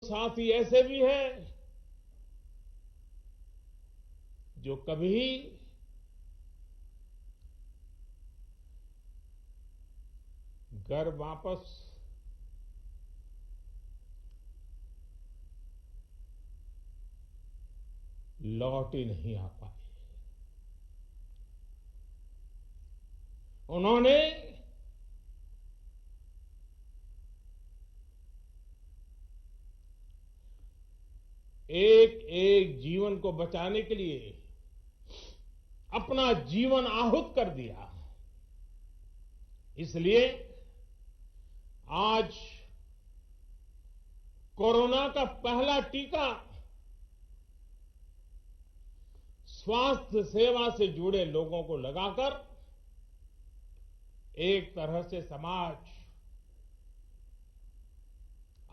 साथी ऐसे भी हैं जो कभी घर वापस लौट ही नहीं आ पाए। उन्होंने एक एक जीवन को बचाने के लिए अपना जीवन आहूत कर दिया। इसलिए आज कोरोना का पहला टीका स्वास्थ्य सेवा से जुड़े लोगों को लगाकर एक तरह से समाज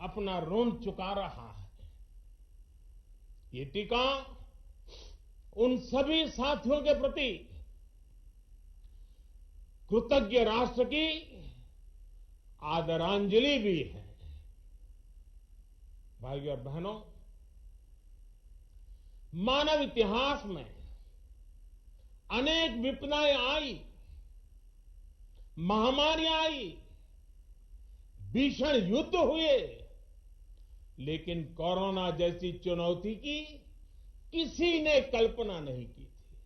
अपना ऋण चुका रहा है। ये टीका उन सभी साथियों के प्रति कृतज्ञ राष्ट्र की आदरांजलि भी है। भाइयों और बहनों, मानव इतिहास में अनेक विपदाएं आई, महामारियां आई, भीषण युद्ध हुए, लेकिन कोरोना जैसी चुनौती की किसी ने कल्पना नहीं की थी।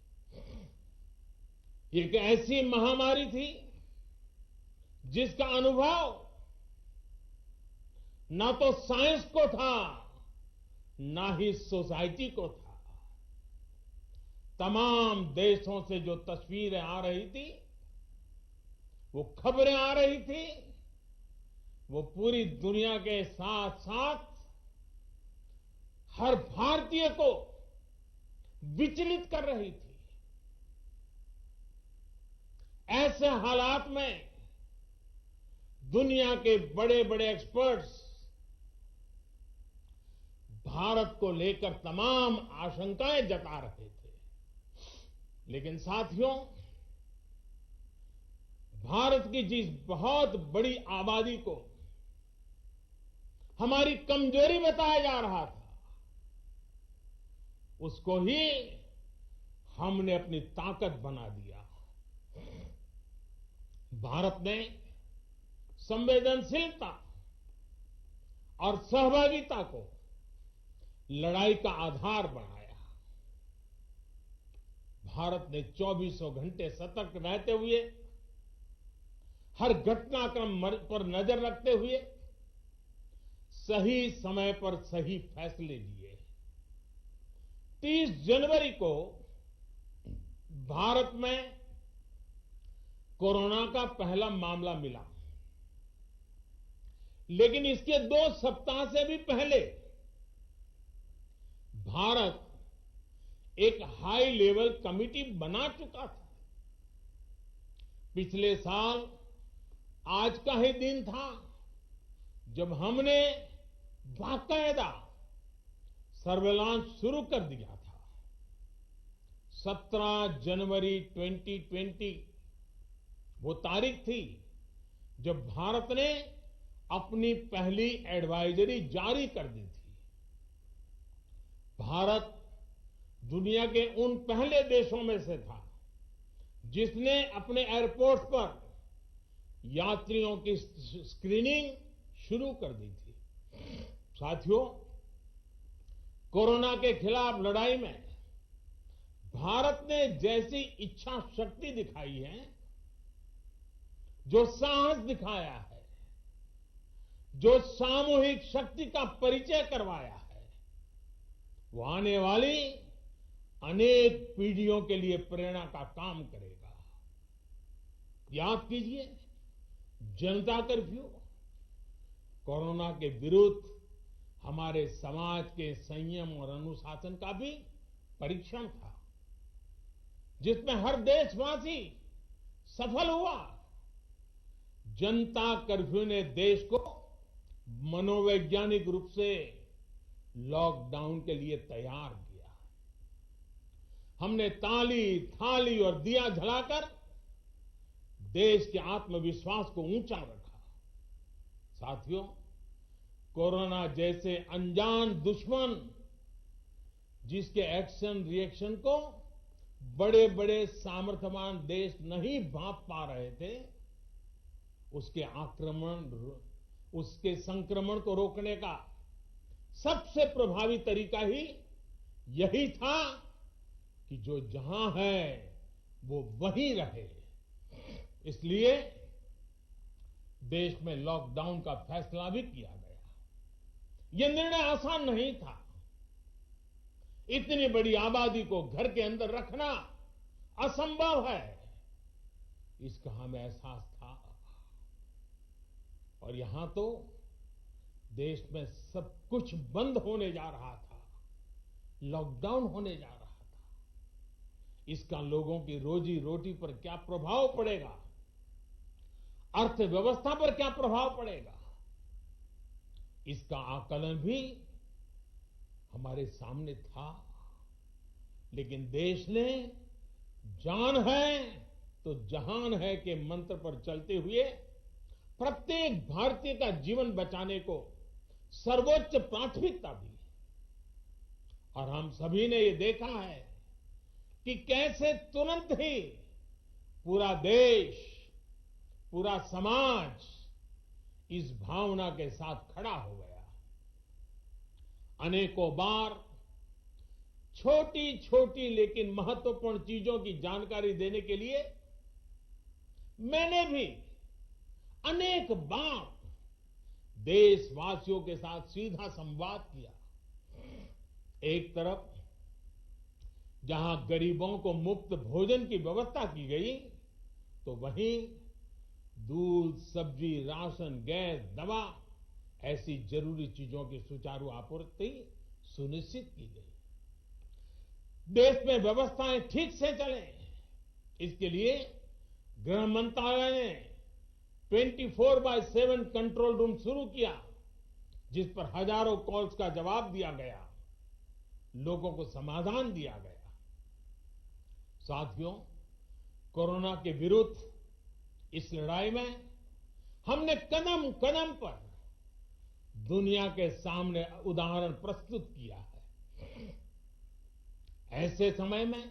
एक ऐसी महामारी थी जिसका अनुभव ना तो साइंस को था, ना ही सोसाइटी को था। तमाम देशों से जो तस्वीरें आ रही थी, वो खबरें आ रही थी, वो पूरी दुनिया के साथ साथ हर भारतीय को विचलित कर रही थी। ऐसे हालात में दुनिया के बड़े बड़े एक्सपर्ट्स भारत को लेकर तमाम आशंकाएं जता रहे थे, लेकिन साथियों, भारत की जिस बहुत बड़ी आबादी को हमारी कमजोरी बताया जा रहा था, उसको ही हमने अपनी ताकत बना दिया। भारत ने संवेदनशीलता और सहभागिता को लड़ाई का आधार बनाया। भारत ने 24 घंटे सतर्क रहते हुए, हर घटनाक्रम पर नजर रखते हुए सही समय पर सही फैसले लिए। 30 जनवरी को भारत में कोरोना का पहला मामला मिला, लेकिन इसके 2 सप्ताह से भी पहले भारत एक हाई लेवल कमिटी बना चुका था। पिछले साल आज का ही दिन था जब हमने बाकायदा सर्वेलांस शुरू कर दिया था। 17 जनवरी 2020 वो तारीख थी जब भारत ने अपनी पहली एडवाइजरी जारी कर दी थी। भारत दुनिया के उन पहले देशों में से था जिसने अपने एयरपोर्ट पर यात्रियों की स्क्रीनिंग शुरू कर दी थी। साथियों, कोरोना के खिलाफ लड़ाई में भारत ने जैसी इच्छा शक्ति दिखाई है, जो साहस दिखाया है, जो सामूहिक शक्ति का परिचय करवाया है, वो आने वाली अनेक पीढ़ियों के लिए प्रेरणा का काम करेगा। याद कीजिए, जनता कर्फ्यू कोरोना के विरुद्ध हमारे समाज के संयम और अनुशासन का भी परीक्षण था, जिसमें हर देशवासी सफल हुआ। जनता कर्फ्यू ने देश को मनोवैज्ञानिक रूप से लॉकडाउन के लिए तैयार किया। हमने ताली, थाली और दिया जलाकर देश के आत्मविश्वास को ऊंचा रखा। साथियों, कोरोना जैसे अनजान दुश्मन जिसके एक्शन रिएक्शन को बड़े बड़े सामर्थ्यवान देश नहीं भांप पा रहे थे, उसके संक्रमण को रोकने का सबसे प्रभावी तरीका ही यही था कि जो जहां है वो वहीं रहे। इसलिए देश में लॉकडाउन का फैसला भी किया गया। ये निर्णय आसान नहीं था। इतनी बड़ी आबादी को घर के अंदर रखना असंभव है, इसका हमें एहसास था। और यहां तो देश में सब कुछ बंद होने जा रहा था, लॉकडाउन होने जा रहा था। इसका लोगों की रोजी रोटी पर क्या प्रभाव पड़ेगा, अर्थव्यवस्था पर क्या प्रभाव पड़ेगा, इसका आकलन भी हमारे सामने था। लेकिन देश ने जान है तो जहान है के मंत्र पर चलते हुए प्रत्येक भारतीय का जीवन बचाने को सर्वोच्च प्राथमिकता दी। और हम सभी ने ये देखा है कि कैसे तुरंत ही पूरा देश, पूरा समाज इस भावना के साथ खड़ा हो गया। अनेकों बार छोटी छोटी लेकिन महत्वपूर्ण चीजों की जानकारी देने के लिए मैंने भी अनेक बार देशवासियों के साथ सीधा संवाद किया। एक तरफ जहां गरीबों को मुफ्त भोजन की व्यवस्था की गई, तो वहीं दूध, सब्जी, राशन, गैस, दवा ऐसी जरूरी चीजों की सुचारू आपूर्ति सुनिश्चित की गई। देश में व्यवस्थाएं ठीक से चले, इसके लिए गृह मंत्रालय ने 24/7 कंट्रोल रूम शुरू किया, जिस पर हजारों कॉल्स का जवाब दिया गया, लोगों को समाधान दिया गया। साथियों, कोरोना के विरुद्ध इस लड़ाई में हमने कदम कदम पर दुनिया के सामने उदाहरण प्रस्तुत किया है। ऐसे समय में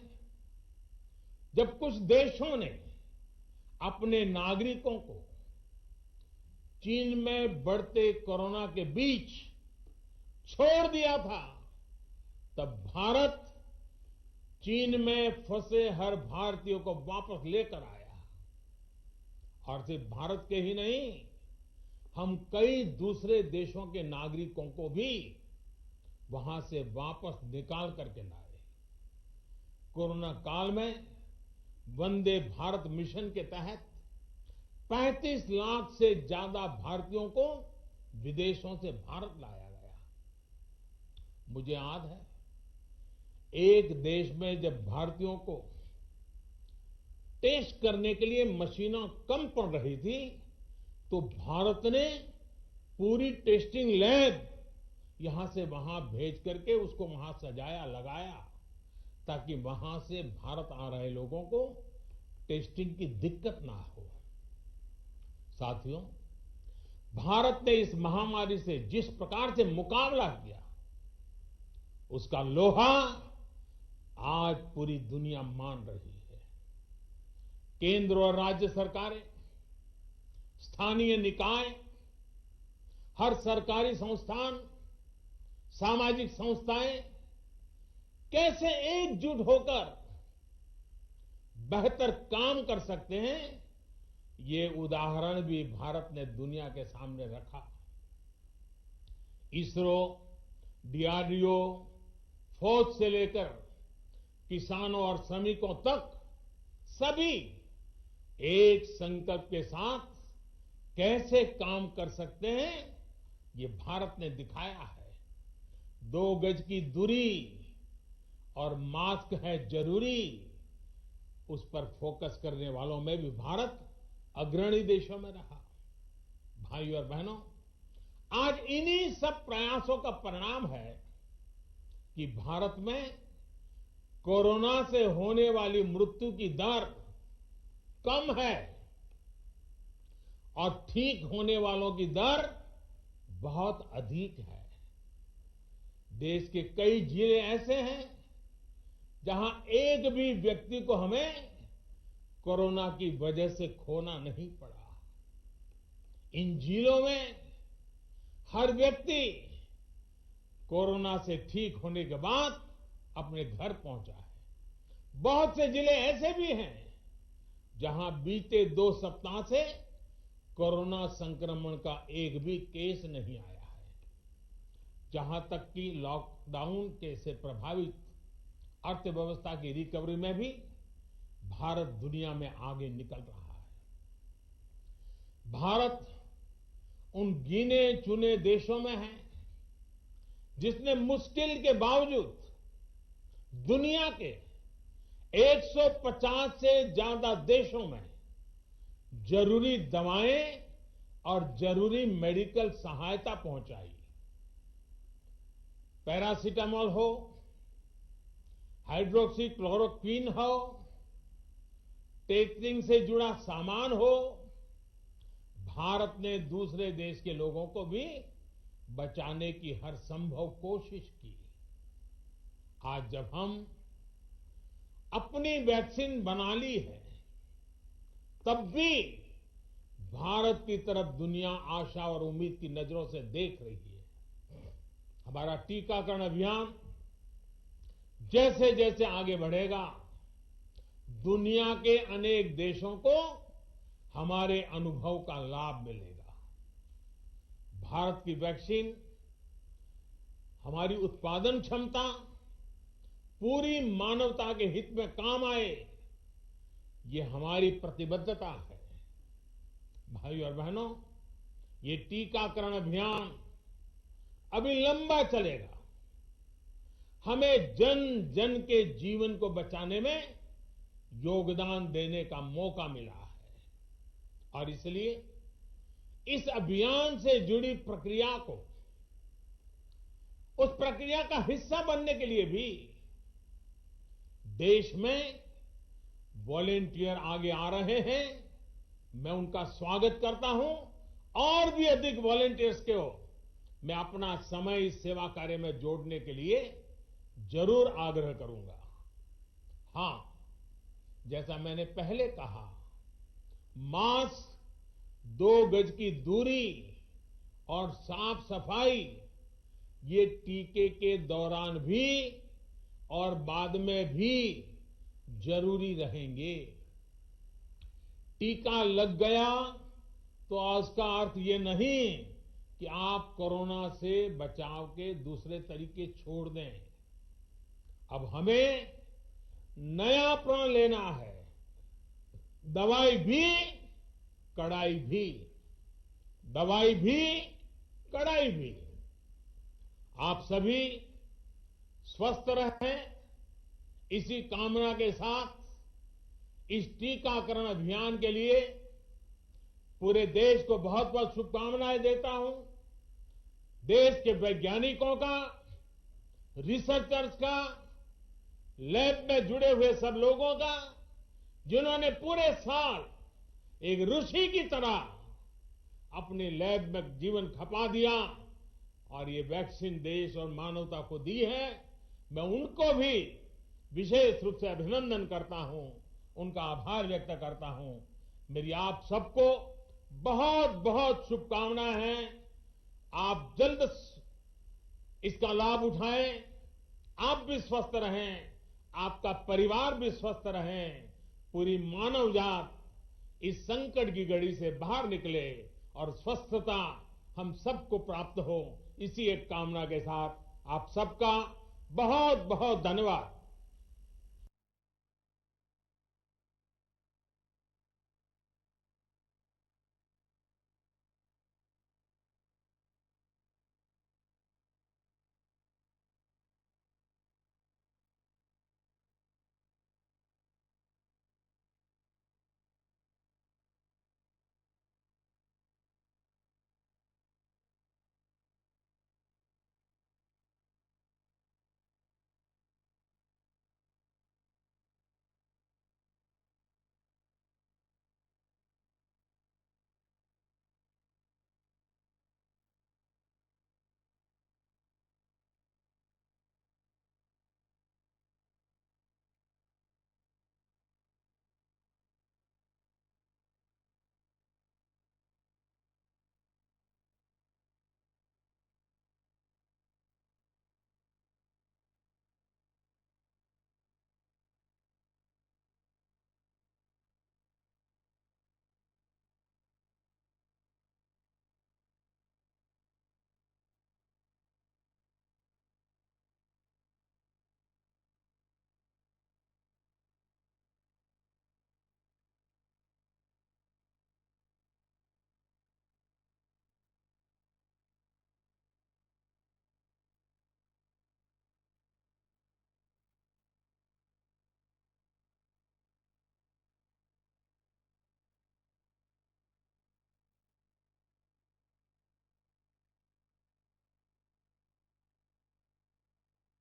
जब कुछ देशों ने अपने नागरिकों को चीन में बढ़ते कोरोना के बीच छोड़ दिया था, तब भारत चीन में फंसे हर भारतीय को वापस लेकर आया। और सिर्फ भारत के ही नहीं, हम कई दूसरे देशों के नागरिकों को भी वहां से वापस निकाल करके लाए। कोरोना काल में वंदे भारत मिशन के तहत 35 लाख से ज्यादा भारतीयों को विदेशों से भारत लाया गया। मुझे याद है, एक देश में जब भारतीयों को टेस्ट करने के लिए मशीनें कम पड़ रही थी, तो भारत ने पूरी टेस्टिंग लैब यहां से वहां भेज करके उसको वहां सजाया, लगाया, ताकि वहां से भारत आ रहे लोगों को टेस्टिंग की दिक्कत ना हो। साथियों, भारत ने इस महामारी से जिस प्रकार से मुकाबला किया, उसका लोहा आज पूरी दुनिया मान रही है। केंद्र और राज्य सरकारें, स्थानीय निकाय, हर सरकारी संस्थान, सामाजिक संस्थाएं कैसे एकजुट होकर बेहतर काम कर सकते हैं, ये उदाहरण भी भारत ने दुनिया के सामने रखा। इसरो, डीआरडीओ, फौज से लेकर किसानों और श्रमिकों तक सभी एक संकल्प के साथ कैसे काम कर सकते हैं, ये भारत ने दिखाया है। 2 गज की दूरी और मास्क है जरूरी, उस पर फोकस करने वालों में भी भारत अग्रणी देशों में रहा। भाइयों और बहनों, आज इन्हीं सब प्रयासों का परिणाम है कि भारत में कोरोना से होने वाली मृत्यु की दर कम है और ठीक होने वालों की दर बहुत अधिक है। देश के कई जिले ऐसे हैं जहां एक भी व्यक्ति को हमें कोरोना की वजह से खोना नहीं पड़ा। इन जिलों में हर व्यक्ति कोरोना से ठीक होने के बाद अपने घर पहुंचा है। बहुत से जिले ऐसे भी हैं जहां बीते 2 सप्ताह से कोरोना संक्रमण का एक भी केस नहीं आया है। जहां तक कि लॉकडाउन के से प्रभावित अर्थव्यवस्था की रिकवरी में भी भारत दुनिया में आगे निकल रहा है। भारत उन गिने चुने देशों में है जिसने मुश्किल के बावजूद दुनिया के 150 से ज्यादा देशों में जरूरी दवाएं और जरूरी मेडिकल सहायता पहुंचाई। पैरासीटामोल हो, हाइड्रोक्सी क्लोरोक्विन हो, टेस्टिंग से जुड़ा सामान हो, भारत ने दूसरे देश के लोगों को भी बचाने की हर संभव कोशिश की। आज जब हम अपनी वैक्सीन बना ली है, तब भी भारत की तरफ दुनिया आशा और उम्मीद की नजरों से देख रही है। हमारा टीकाकरण अभियान जैसे जैसे आगे बढ़ेगा, दुनिया के अनेक देशों को हमारे अनुभव का लाभ मिलेगा। भारत की वैक्सीन, हमारी उत्पादन क्षमता पूरी मानवता के हित में काम आए, ये हमारी प्रतिबद्धता है। भाइयों और बहनों, ये टीकाकरण अभियान अभी लंबा चलेगा। हमें जन जन के जीवन को बचाने में योगदान देने का मौका मिला है और इसलिए इस अभियान से जुड़ी प्रक्रिया को, उस प्रक्रिया का हिस्सा बनने के लिए भी देश में वॉलेंटियर आगे आ रहे हैं। मैं उनका स्वागत करता हूं और भी अधिक वॉलेंटियर्स को मैं अपना समय इस सेवा कार्य में जोड़ने के लिए जरूर आग्रह करूंगा। हां, जैसा मैंने पहले कहा, मास्क, 2 गज की दूरी और साफ सफाई ये टीके के दौरान भी और बाद में भी जरूरी रहेंगे। टीका लग गया तो उसका अर्थ ये नहीं कि आप कोरोना से बचाव के दूसरे तरीके छोड़ दें। अब हमें नया प्रण लेना है। दवाई भी, कड़ाई भी। दवाई भी, कड़ाई भी। आप सभी स्वस्थ रहें, इसी कामना के साथ इस टीकाकरण अभियान के लिए पूरे देश को बहुत बहुत शुभकामनाएं देता हूं। देश के वैज्ञानिकों का, रिसर्चर्स का, लैब में जुड़े हुए सब लोगों का, जिन्होंने पूरे साल एक ऋषि की तरह अपने लैब में जीवन खपा दिया और ये वैक्सीन देश और मानवता को दी है, मैं उनको भी विशेष रूप से अभिनंदन करता हूं, उनका आभार व्यक्त करता हूं। मेरी आप सबको बहुत बहुत शुभकामनाएं हैं। आप जल्द इसका लाभ उठाएं, आप भी स्वस्थ रहें, आपका परिवार भी स्वस्थ रहें, पूरी मानव जात इस संकट की घड़ी से बाहर निकले और स्वस्थता हम सबको प्राप्त हो। इसी एक कामना के साथ आप सबका बहुत बहुत धन्यवाद।